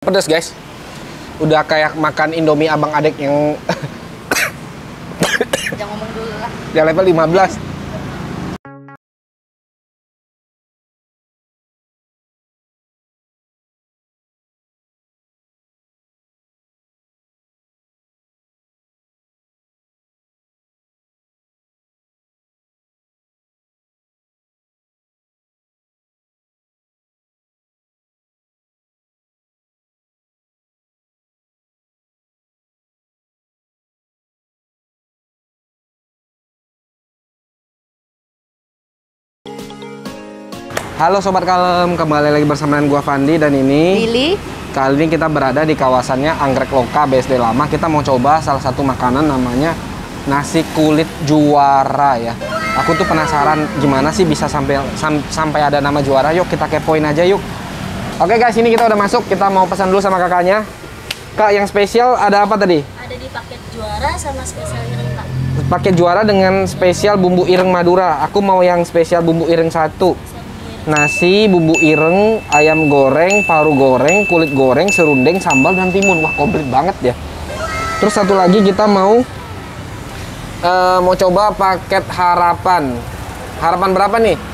Pedas guys, udah kayak makan Indomie abang adek yang Jangan ngomong dulu lah. yang level 15. Halo Sobat Kalem, kembali lagi bersama dengan gua Fandi dan ini Lili. Kali ini kita berada di kawasannya Anggrek Loka BSD Lama. Kita mau coba salah satu makanan namanya nasi kulit juara ya. Aku tuh penasaran gimana sih bisa sampai ada nama juara. Yuk kita kepoin aja yuk. Oke guys, ini kita udah masuk. Kita mau pesan dulu sama kakaknya. Kak, yang spesial ada apa tadi? Ada di paket juara sama spesial ireng, Kak. Paket juara dengan spesial bumbu ireng Madura. Aku mau yang spesial bumbu ireng 1. Nasi, bumbu ireng, ayam goreng, paru goreng, kulit goreng, serundeng, sambal, dan timun. Wah, komplit banget ya. Terus satu lagi kita mau coba paket harapan. Harapan berapa nih? Harapan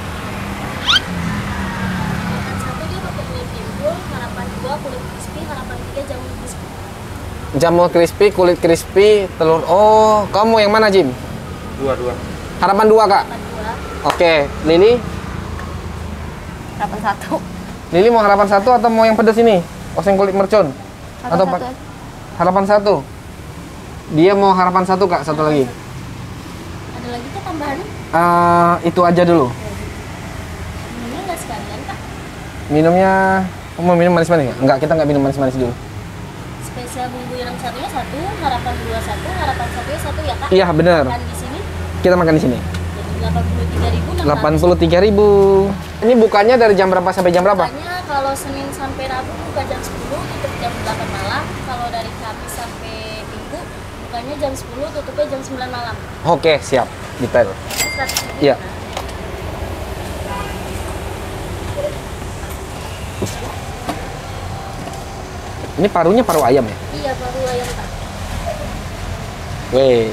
1 dia pakai kulit timbul, harapan 2 kulit crispy, harapan 3 jamur crispy. Jamur crispy, kulit crispy, telur. Oh, kamu yang mana, Jim? Dua. Harapan 2, Kak. Harapan 2, Oke, Lili? harapan 1. Lili mau harapan 1 atau mau yang pedas ini? Oseng kulit mercon? Atau harapan 1? Dia mau harapan 1, Kak. Satu lagi. Ada lagi tuh tambahannya? Itu aja dulu. Minumnya nggak sekalian, Kak. Minumnya, mau minum manis-manis nggak? Enggak, kita nggak minum manis-manis dulu. Spesial bumbu ireng satunya 1, harapan 2 1, harapan 1 1 ya, Kak. Iya, benar. Makan di sini Kita makan di sini. jadi 83.600. 83.000. Ini bukanya dari jam berapa sampai jam berapa? Bukanya kalau Senin sampai Rabu buka jam 10, tutup jam 8 malam. Kalau dari Kamis sampai Minggu bukanya jam 10, tutupnya jam 9 malam. Oke, siap. Detail. Iya. Ini parunya paru ayam ya? Iya, paru ayam, Kak. Weh.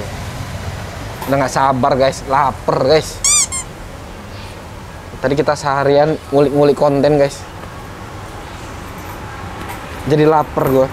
Udah nggak sabar guys, lapar guys. Tadi kita seharian ngulik-ngulik konten guys. Jadi lapar gue.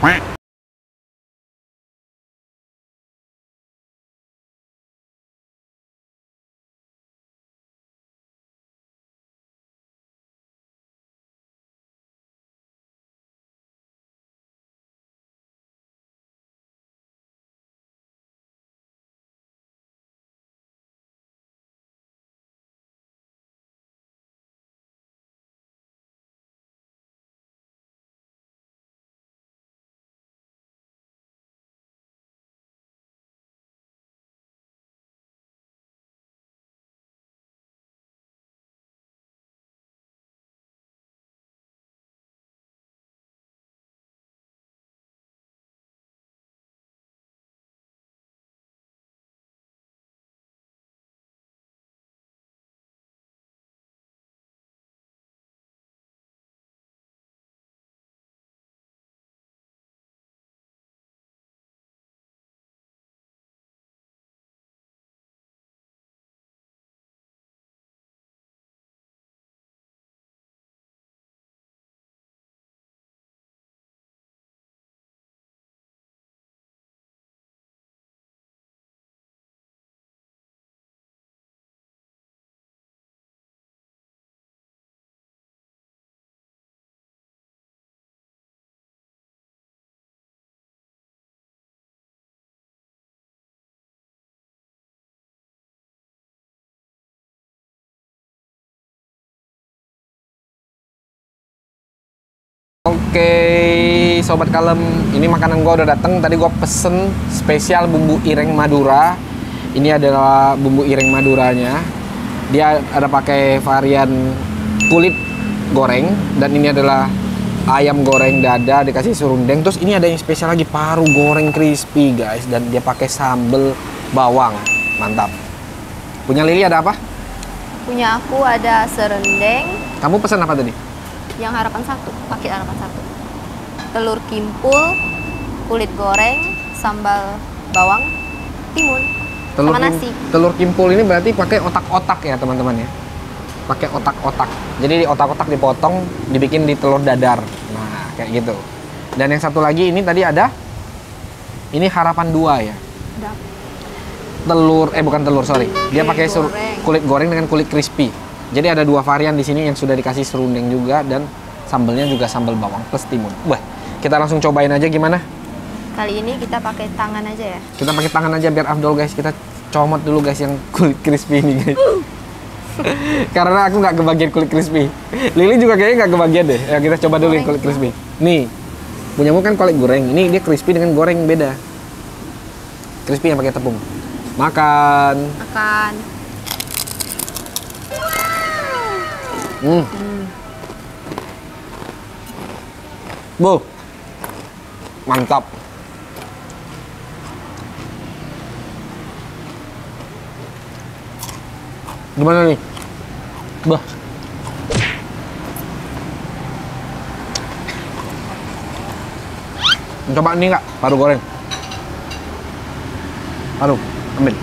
Oke, Sobat Kalem, ini makanan gua udah dateng. Tadi gua pesen spesial bumbu ireng Madura. Ini adalah bumbu ireng Maduranya. Dia ada pakai varian kulit goreng dan ini adalah ayam goreng dada dikasih serundeng. Terus ini ada yang spesial lagi, paru goreng crispy guys, dan dia pakai sambal bawang. Mantap. Punya Lili ada apa? Punya aku ada serundeng. Kamu pesan apa tadi? Yang harapan 1, paket harapan 1. telur kimpul, kulit goreng, sambal bawang, timun, sama nasi. Telur kimpul ini berarti pakai otak-otak ya teman-teman ya. Pakai otak-otak. Jadi di otak-otak dipotong, dibikin di telur dadar. Nah, kayak gitu. Dan yang satu lagi ini tadi ada, ini harapan 2 ya. Telur, bukan telur, sorry. Dia pakai kulit goreng dengan kulit crispy. Jadi ada 2 varian di sini yang sudah dikasih serundeng juga dan sambelnya juga sambal bawang plus timun. Wah, kita langsung cobain aja gimana? Kali ini kita pakai tangan aja ya. Kita pakai tangan aja biar afdol guys. Kita comot dulu guys yang kulit crispy ini guys. Karena aku nggak kebagian kulit crispy. Lili juga kayaknya nggak kebagian deh. Ya, kita coba dulu yang kulit crispy. Nih, punyamu kan kulit goreng. Ini dia crispy dengan goreng beda. Crispy yang pakai tepung. Makan. Makan. Bu, mantap. Gimana nih? Bah. Coba ini nggak? Paru goreng. Paru, ambil.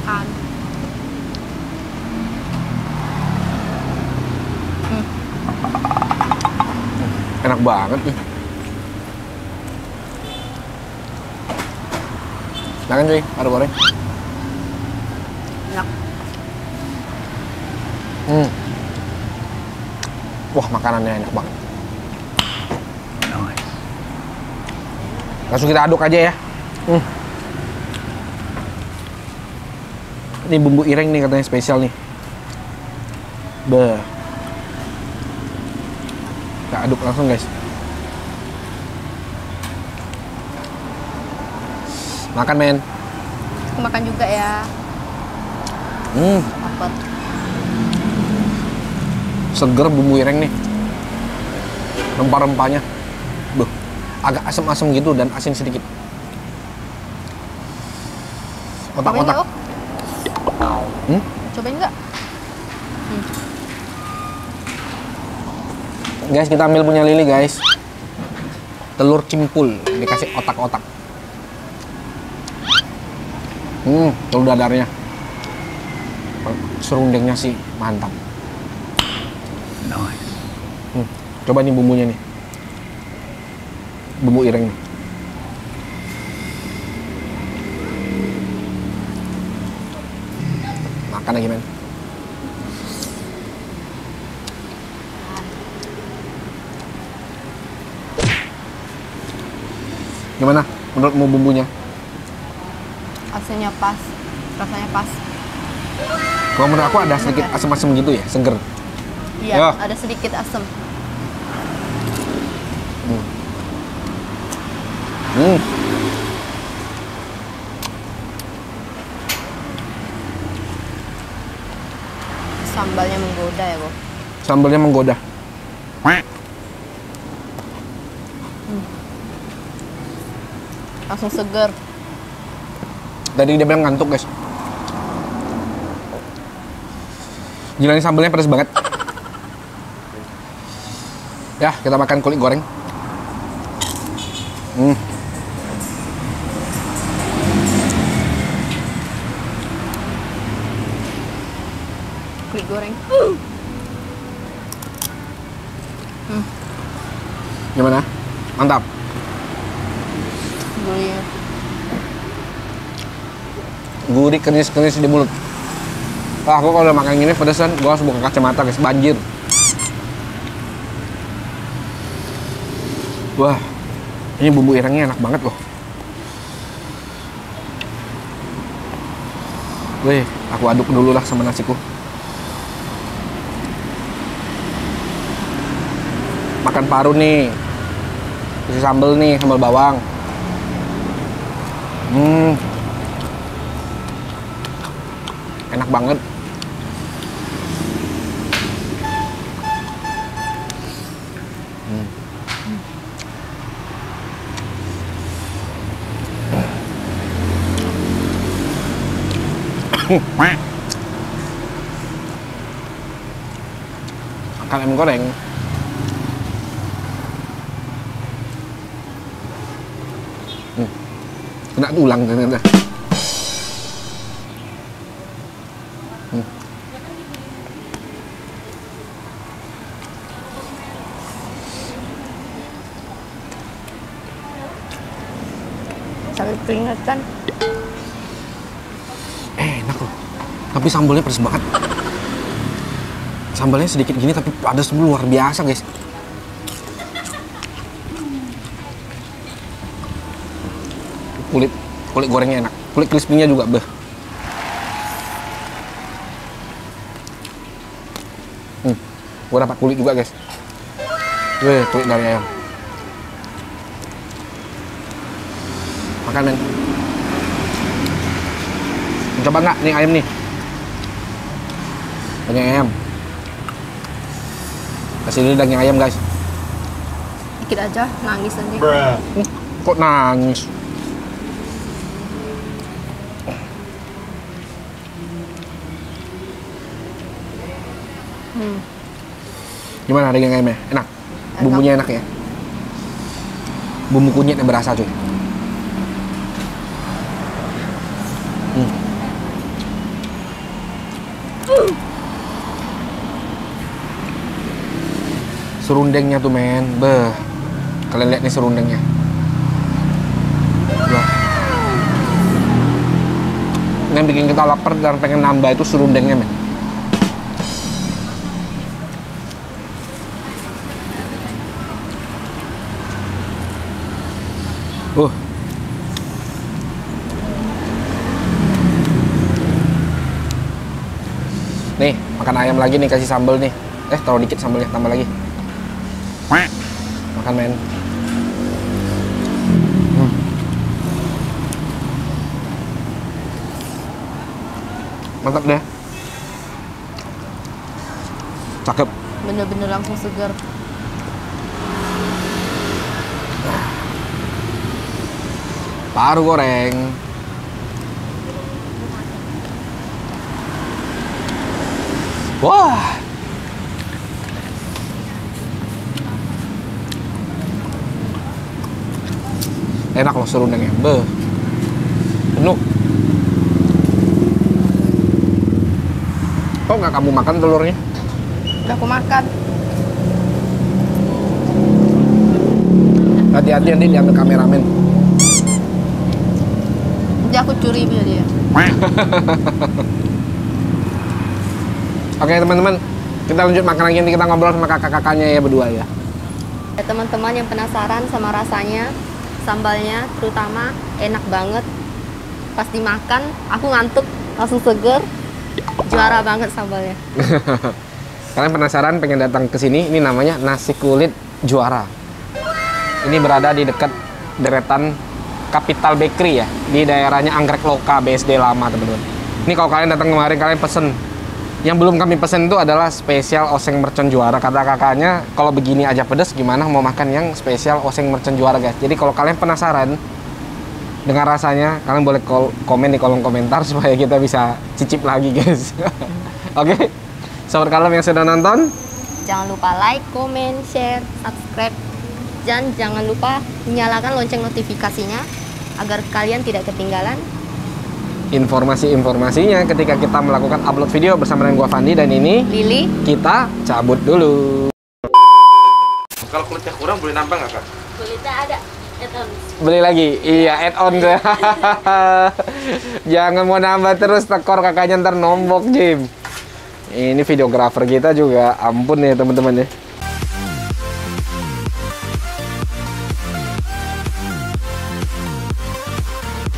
Makan. Enak banget nih. Makan cuy, paru goreng. Enak. Wah, makanannya enak banget. Langsung kita aduk aja ya. Ini bumbu ireng nih katanya spesial nih. Beuh. Kita aduk langsung guys. Makan men. Aku makan juga ya. Dapat. Seger bumbu ireng nih. Rempah-rempahnya. Beuh. Agak asam-asam gitu dan asin sedikit. Otak-otak. Cobain nggak? Guys, kita ambil punya Lili guys. Telur cimpul dikasih otak-otak. Telur dadarnya. Serundengnya sih mantap. Coba nih bumbunya nih. Bumbu ireng nih. Makan lagi men. Gimana menurutmu bumbunya? Asinnya pas, rasanya pas. Kalau menurut aku ada sedikit asam-asam gitu ya, seger. Iya, Ya. ada sedikit asam. Sambalnya menggoda ya, Bu. Sambalnya menggoda. Langsung seger. Tadi dia bilang ngantuk guys. Gila ini sambalnya pedas banget. Ya, kita makan kulit goreng. Kulit goreng. Gimana? Mantap. Gurih. Gurih, kenis-kenis di mulut. Wah, aku kalau udah makan gini pedesan, gua harus buka kacamata guys, banjir. Wah, ini bumbu irengnya enak banget loh. Wih, aku aduk dulu lah sama nasiku. Makan paru nih. Isi sambal nih, sambal bawang. Enak banget. Makan ayam goreng. Kena tulang ternyata. Sampai keringetan. Enak loh. Tapi sambalnya pedes banget. Sambalnya sedikit gini tapi pedas luar biasa, guys. Kulit gorengnya enak. Kulit crispy-nya juga, beh. Gue dapat kulit juga, guys. Weh, kulit dari ayam. Makan, men. Coba nggak nih ayam nih? Daging ayam. Kasih dulu daging ayam, guys. Dikit aja, nangis nanti. Kok nangis? Gimana daging ayamnya? Enak? Bumbunya enak ya? Bumbu kunyitnya berasa, cuy. Serundengnya tuh, men. Beh. Kalian lihat nih serundengnya. Wah. Yang bikin kita lapar dan pengen nambah itu serundengnya, men. Nih, makan ayam lagi nih, kasih sambal nih. Taruh dikit sambalnya, tambah lagi. Makan, men. Mantap deh. Cakep. Bener-bener langsung segar. Paru goreng. Wah. Enak loh serundengnya. Beh. Penuh. Kok nggak kamu makan telurnya? Udah aku makan. Hati-hati nanti diambil kameramen. Nanti aku curi dia. Oke teman-teman, kita lanjut makan lagi, nanti kita ngobrol sama kakak-kakaknya ya berdua ya. Ya, teman-teman yang penasaran sama rasanya, sambalnya terutama enak banget. Pas dimakan, aku ngantuk, langsung seger. Juara banget sambalnya. Kalian penasaran pengen datang ke sini? Ini namanya Nasi Kulit Juara. Ini berada di dekat deretan Capital Bakery ya, di daerahnya Anggrek Loka BSD lama, teman-teman. Ini kalau kalian datang kemarin, kalian pesen. Yang belum kami pesen itu adalah spesial oseng mercon juara. Kata kakaknya, kalau begini aja pedes, gimana mau makan yang spesial oseng mercon juara, guys. Jadi kalau kalian penasaran dengan rasanya, kalian boleh komen di kolom komentar supaya kita bisa cicip lagi, guys. Oke, sobat kalem yang sudah nonton, Jangan lupa like, comment, share, subscribe. Dan jangan lupa nyalakan lonceng notifikasinya agar kalian tidak ketinggalan informasi-informasinya ketika kita melakukan upload video bersama dengan gua Fandi dan ini Lili. Kita cabut dulu. Kalau kulitnya kurang boleh nambah nggak, Kak? Kulitnya ada add-on. Beli lagi? Iya, add-on. Jangan mau nambah terus, tekor kakaknya ntar nombok, Jim. Ini videografer kita juga, ampun ya teman-teman ya.